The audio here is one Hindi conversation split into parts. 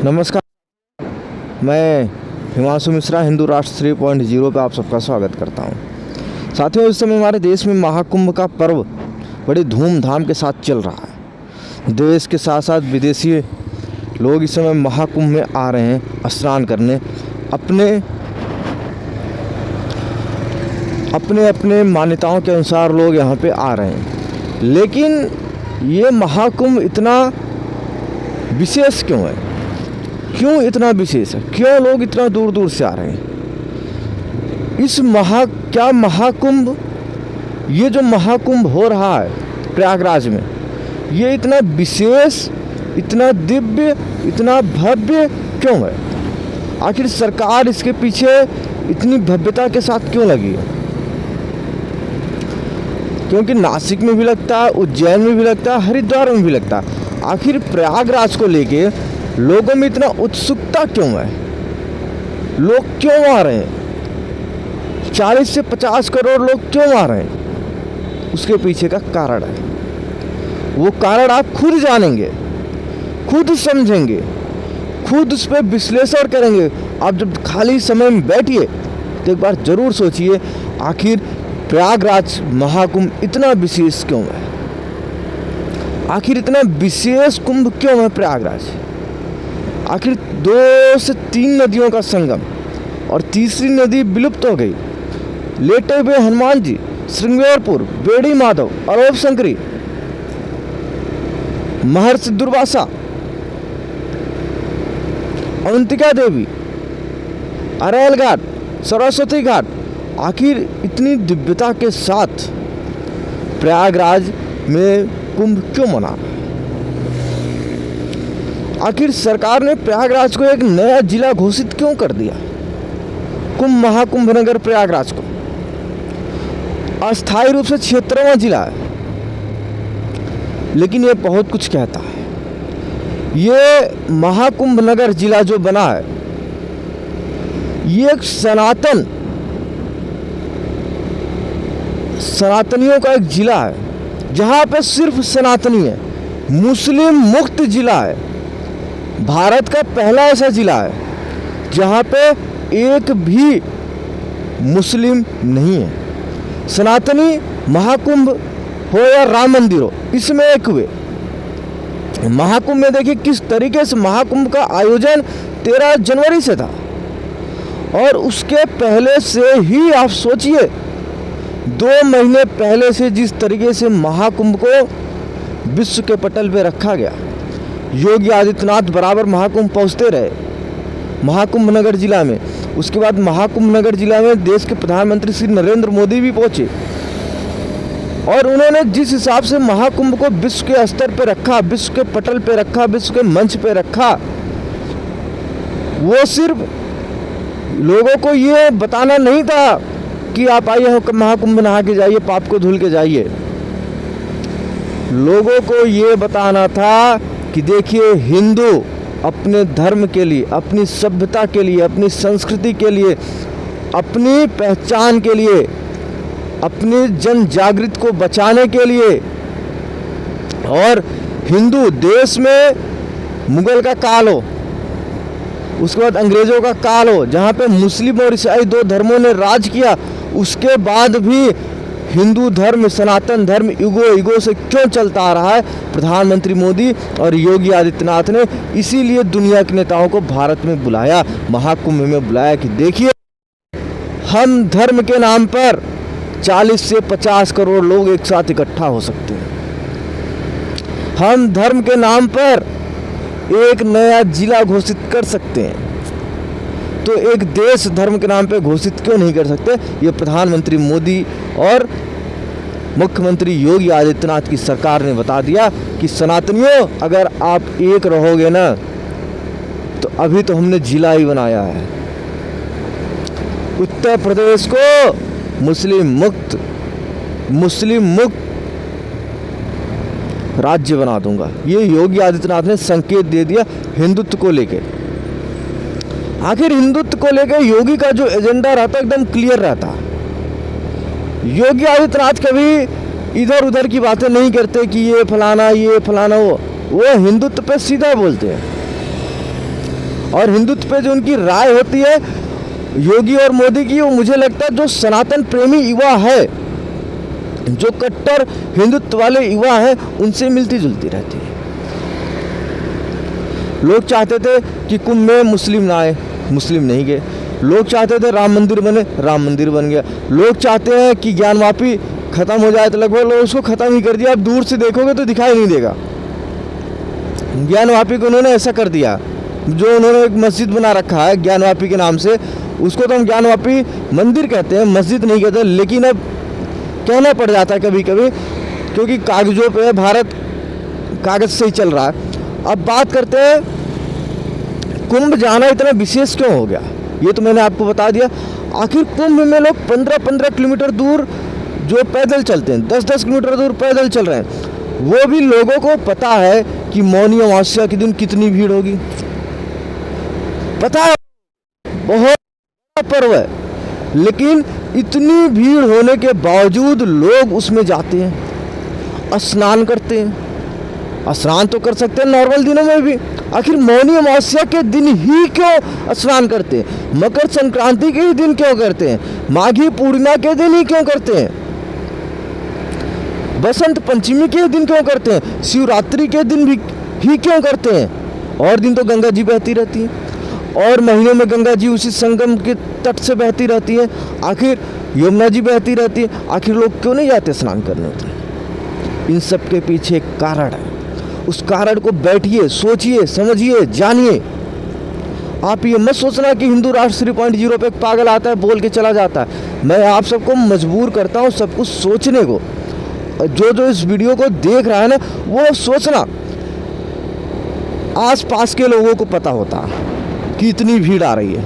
नमस्कार, मैं हिमांशु मिश्रा हिंदू राष्ट्र 3.0 पे आप सबका स्वागत करता हूं। साथियों, इस समय हमारे देश में महाकुंभ का पर्व बड़ी धूमधाम के साथ चल रहा है। देश के साथ साथ विदेशी लोग इस समय महाकुंभ में आ रहे हैं स्नान करने। अपने मान्यताओं के अनुसार लोग यहाँ पे आ रहे हैं, लेकिन ये महाकुंभ इतना विशेष क्यों है? क्यों इतना विशेष है? क्यों लोग इतना दूर दूर से आ रहे हैं? क्या महाकुंभ, ये जो महाकुंभ हो रहा है प्रयागराज में, ये इतना विशेष, इतना दिव्य, इतना भव्य क्यों है? आखिर सरकार इसके पीछे इतनी भव्यता के साथ क्यों लगी है? क्योंकि नासिक में भी लगता है, उज्जैन में भी लगता है, हरिद्वार में भी लगता है। आखिर प्रयागराज को लेके लोगों में इतना उत्सुकता क्यों है? लोग क्यों आ रहे हैं? 40 से 50 करोड़ लोग क्यों आ रहे हैं? उसके पीछे का कारण है। वो कारण आप खुद जानेंगे, खुद समझेंगे, खुद उस पर विश्लेषण करेंगे। आप जब खाली समय में बैठिए तो एक बार जरूर सोचिए, आखिर प्रयागराज महाकुंभ इतना विशेष क्यों है? आखिर इतना विशेष कुंभ क्यों है प्रयागराज? आखिर 2 से 3 नदियों का संगम, और तीसरी नदी विलुप्त हो गई। लेटे हुए हनुमान जी, श्रृंगारपुर, बेड़ी माधव, अरब शंकरी, महर्षि दुर्वासा, अवंतिका देवी, अरैल घाट, सरस्वती घाट, आखिर इतनी दिव्यता के साथ प्रयागराज में कुंभ क्यों मना रहा है? आखिर सरकार ने प्रयागराज को एक नया जिला घोषित क्यों कर दिया? कुंभ महाकुंभ नगर प्रयागराज को अस्थायी रूप से 76वां जिला है, लेकिन ये बहुत कुछ कहता है। ये महाकुंभ नगर जिला जो बना है, ये एक सनातनियों का एक जिला है, जहाँ पे सिर्फ सनातनी है। मुस्लिम मुक्त जिला है। भारत का पहला ऐसा जिला है जहाँ पे एक भी मुस्लिम नहीं है। सनातनी महाकुंभ हो या राम मंदिर हो, इसमें एक हुए। महाकुंभ में देखिए किस तरीके से महाकुंभ का आयोजन 13 जनवरी से था, और उसके पहले से ही आप सोचिए 2 महीने पहले से जिस तरीके से महाकुंभ को विश्व के पटल पे रखा गया। योगी आदित्यनाथ बराबर महाकुंभ पहुंचते रहे महाकुंभ नगर जिला में। उसके बाद महाकुंभ नगर जिला में देश के प्रधानमंत्री श्री नरेंद्र मोदी भी पहुंचे, और उन्होंने जिस हिसाब से महाकुंभ को विश्व के स्तर पे रखा, विश्व के पटल पे रखा, विश्व के मंच पे रखा, वो सिर्फ लोगों को ये बताना नहीं था कि आप आइए महाकुंभ नहा के जाइए, पाप को धुल के जाइए। लोगों को ये बताना था कि देखिए, हिंदू अपने धर्म के लिए, अपनी सभ्यता के लिए, अपनी संस्कृति के लिए, अपनी पहचान के लिए, अपनी जन जागृति को बचाने के लिए, और हिंदू देश में मुगल का काल हो, उसके बाद अंग्रेजों का काल हो, जहाँ पे मुस्लिम और ईसाई 2 धर्मों ने राज किया, उसके बाद भी हिंदू धर्म, सनातन धर्म युगों से क्यों चलता आ रहा है? प्रधानमंत्री मोदी और योगी आदित्यनाथ ने इसीलिए दुनिया के नेताओं को भारत में बुलाया, महाकुंभ में बुलाया कि देखिए, हम धर्म के नाम पर 40 से 50 करोड़ लोग एक साथ इकट्ठा हो सकते हैं। हम धर्म के नाम पर एक नया जिला घोषित कर सकते हैं, तो एक देश धर्म के नाम पे घोषित क्यों नहीं कर सकते? ये प्रधानमंत्री मोदी और मुख्यमंत्री योगी आदित्यनाथ की सरकार ने बता दिया कि सनातनियों, अगर आप एक रहोगे ना, तो अभी तो हमने जिला ही बनाया है। उत्तर प्रदेश को मुस्लिम मुक्त राज्य बना दूंगा। ये योगी आदित्यनाथ ने संकेत दे दिया हिंदुत्व को लेके। आखिर हिंदुत्व को लेकर योगी का जो एजेंडा रहता है एकदम क्लियर रहता। योगी आदित्यनाथ कभी इधर उधर की बातें नहीं करते कि ये फलाना वो हिंदुत्व पे सीधा बोलते हैं। और हिंदुत्व पे जो उनकी राय होती है योगी और मोदी की, वो मुझे लगता है जो सनातन प्रेमी युवा है, जो कट्टर हिंदुत्व वाले युवा हैं, उनसे मिलती जुलती रहती है। लोग चाहते थे कि कुंभ में मुस्लिम ना आए, मुस्लिम नहीं गए। लोग चाहते थे राम मंदिर बने, राम मंदिर बन गया। लोग चाहते हैं कि ज्ञानवापी खत्म हो जाए, तो लगभग लोग उसको खत्म ही कर दिया। आप दूर से देखोगे तो दिखाई नहीं देगा। ज्ञानवापी को उन्होंने ऐसा कर दिया, जो उन्होंने एक मस्जिद बना रखा है ज्ञानवापी के नाम से, उसको तो हम ज्ञानवापी मंदिर कहते हैं, मस्जिद नहीं कहते। लेकिन अब कहना पड़ जाता है कभी कभी, क्योंकि कागजों पे भारत कागज से ही चल रहा है। अब बात करते हैं कुंभ जाना इतना विशेष क्यों हो गया, ये तो मैंने आपको बता दिया। आखिर कुंभ में लोग 15-15 किलोमीटर दूर जो पैदल चलते हैं, 10-10 किलोमीटर दूर पैदल चल रहे हैं, वो भी लोगों को पता है कि मौनी अमावस्या के दिन कितनी भीड़ होगी। पता है, बहुत बड़ा पर्व है, लेकिन इतनी भीड़ होने के बावजूद लोग उसमें जाते हैं, स्नान करते हैं। स्नान तो कर सकते हैं नॉर्मल दिनों में भी, आखिर मौनी अमावस्या के दिन ही क्यों स्नान करते हैं? मकर संक्रांति के ही दिन क्यों करते हैं? माघी पूर्णिमा के दिन ही क्यों करते हैं? बसंत पंचमी के दिन क्यों करते हैं? शिवरात्रि के दिन भी ही क्यों करते हैं? और दिन तो गंगा जी बहती रहती है, और महीनों में गंगा जी उसी संगम के तट से बहती रहती है, आखिर यमुना जी बहती रहती है। आखिर लोग क्यों नहीं जाते स्नान करने उतने? इन सब के पीछे एक कारण है। उस कारण को बैठिए, सोचिए, समझिए, जानिए। आप ये मत सोचना कि हिंदू राष्ट्र 3.0 पे एक पागल आता है बोल के चला जाता है। मैं आप सबको मजबूर करता हूँ सब कुछ सोचने को। जो इस वीडियो को देख रहा है ना, वो सोचना। आसपास के लोगों को पता होता कि इतनी भीड़ आ रही है,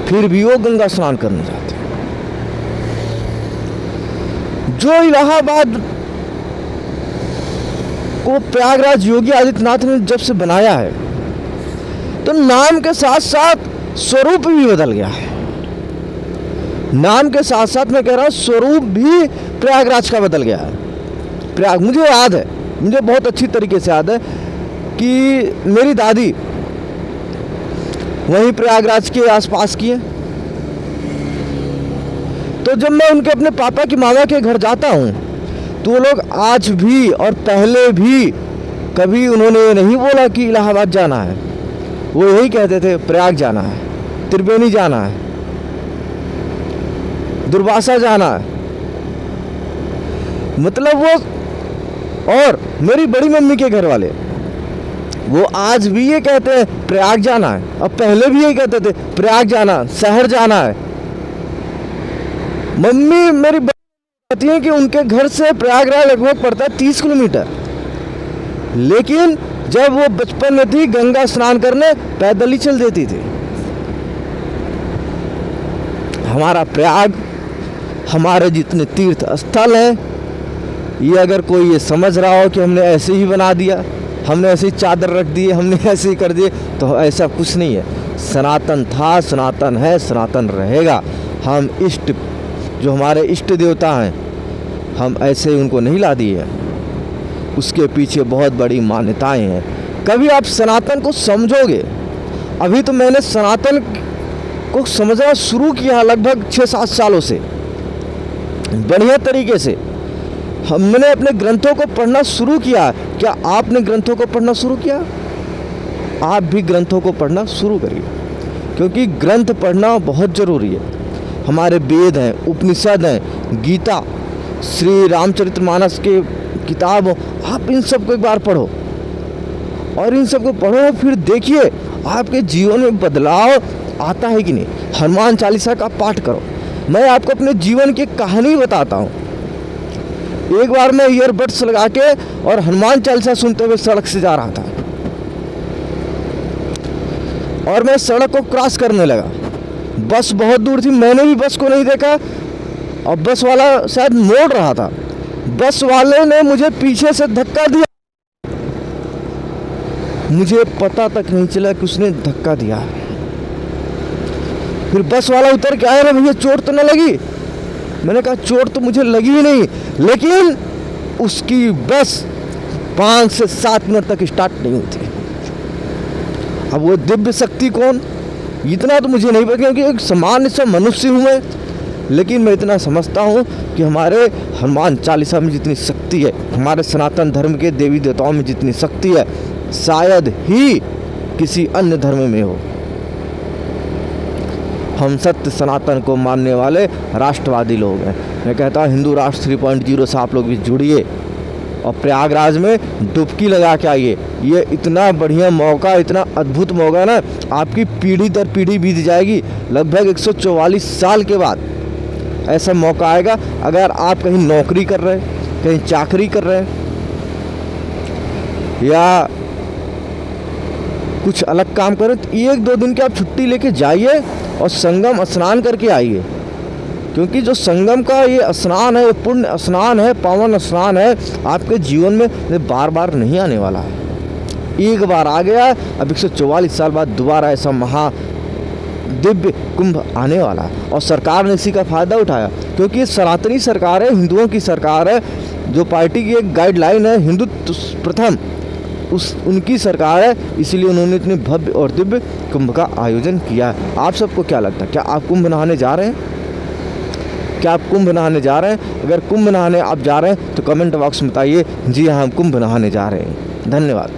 फिर भी वो गंगा स्नान करने जाते हैं। जो इलाहाबाद को प्रयागराज योगी आदित्यनाथ ने जब से बनाया है, तो नाम के साथ साथ स्वरूप भी बदल गया है। नाम के साथ साथ मैं कह रहा हूँ स्वरूप भी प्रयागराज का बदल गया है। मुझे याद है, मुझे बहुत अच्छी तरीके से याद है कि मेरी दादी वहीं प्रयागराज के आसपास की है। तो जब मैं उनके अपने पापा की मामा के घर जाता हूँ, तो वो लोग आज भी और पहले भी कभी उन्होंने ये नहीं बोला कि इलाहाबाद जाना है। वो यही कहते थे प्रयाग जाना है, त्रिवेणी जाना है, दुर्वासा जाना है। मतलब वो, और मेरी बड़ी मम्मी के घर वाले वो आज भी ये कहते हैं प्रयाग जाना है, और पहले भी यही कहते थे प्रयाग जाना, शहर जाना है। मम्मी मेरी कहती है कि उनके घर से प्रयागराज लगभग पड़ता है 30 किलोमीटर, लेकिन जब वो बचपन में थी गंगा स्नान करने पैदल ही चल देती थी। हमारा प्रयाग, हमारे जितने तीर्थ स्थल हैं, ये अगर कोई ये समझ रहा हो कि हमने ऐसे ही बना दिया, हमने ऐसे ही चादर रख दी, हमने ऐसे ही कर दिए, तो ऐसा कुछ नहीं है। सनातन था, सनातन है, सनातन रहेगा। हम इष्ट, जो हमारे इष्ट देवता हैं, हम ऐसे ही उनको नहीं ला दिए हैं। उसके पीछे बहुत बड़ी मान्यताएं हैं। कभी आप सनातन को समझोगे, अभी तो मैंने सनातन को समझना शुरू किया लगभग 6-7 सालों से, बढ़िया तरीके से। हमने अपने ग्रंथों को पढ़ना शुरू किया। क्या आपने ग्रंथों को पढ़ना शुरू किया? आप भी ग्रंथों को पढ़ना शुरू करिए, क्योंकि ग्रंथ पढ़ना बहुत ज़रूरी है। हमारे वेद हैं, उपनिषद हैं, गीता, श्री रामचरितमानस के किताब, आप इन सब को एक बार पढ़ो, और इन सब को पढ़ो, फिर देखिए आपके जीवन में बदलाव आता है कि नहीं। हनुमान चालीसा का पाठ करो। मैं आपको अपने जीवन की कहानी बताता हूँ। एक बार मैं ईयरबड्स लगा के और हनुमान चालीसा सुनते हुए सड़क से जा रहा था, और मैं सड़क को क्रॉस करने लगा। बस बहुत दूर थी, मैंने भी बस को नहीं देखा, और बस वाला शायद मोड़ रहा था। बस वाले ने मुझे पीछे से धक्का दिया, मुझे पता तक नहीं चला कि उसने धक्का दिया। फिर बस वाला उतर के आया, भैया चोट तो न लगी? मैंने कहा चोट तो मुझे लगी ही नहीं, लेकिन उसकी बस 5 से 7 मिनट तक स्टार्ट नहीं हुई थी। अब वो दिव्य शक्ति कौन, इतना तो मुझे नहीं पता, क्योंकि एक सामान्य सा मनुष्य हूँ मैं, लेकिन मैं इतना समझता हूँ कि हमारे हनुमान चालीसा में जितनी शक्ति है, हमारे सनातन धर्म के देवी देवताओं में जितनी शक्ति है, शायद ही किसी अन्य धर्म में हो। हम सत्य सनातन को मानने वाले राष्ट्रवादी लोग हैं। मैं कहता हूँ हिंदू राष्ट्र 3.0 से आप लोग भी जुड़िए और प्रयागराज में डुबकी लगा के आइए। ये इतना बढ़िया मौका, इतना अद्भुत मौका ना, आपकी पीढ़ी दर पीढ़ी बीत जाएगी। लगभग 144 साल के बाद ऐसा मौका आएगा। अगर आप कहीं नौकरी कर रहे हैं, कहीं चाकरी कर रहे हैं या कुछ अलग काम करें, तो 1-2 दिन की आप छुट्टी लेके जाइए और संगम स्नान करके आइए। क्योंकि जो संगम का ये स्नान है, ये पुण्य स्नान है, पावन स्नान है, आपके जीवन में ये बार बार नहीं आने वाला है। एक बार आ गया, अब 144 साल बाद दोबारा ऐसा महा दिव्य कुंभ आने वाला है। और सरकार ने इसी का फ़ायदा उठाया, क्योंकि ये सनातनी सरकार है, हिंदुओं की सरकार है। जो पार्टी की एक गाइडलाइन है हिंदुत्व प्रथम, उनकी सरकार है, इसलिए उन्होंने इतने भव्य और दिव्य कुंभ का आयोजन किया है। आप सबको क्या लगता है, क्या आप कुंभ नहाने जा रहे हैं? क्या आप कुंभ नहाने जा रहे हैं? अगर कुंभ नहाने आप जा रहे हैं तो कमेंट बॉक्स में बताइए, जी हाँ हम कुंभ नहाने जा रहे हैं। धन्यवाद।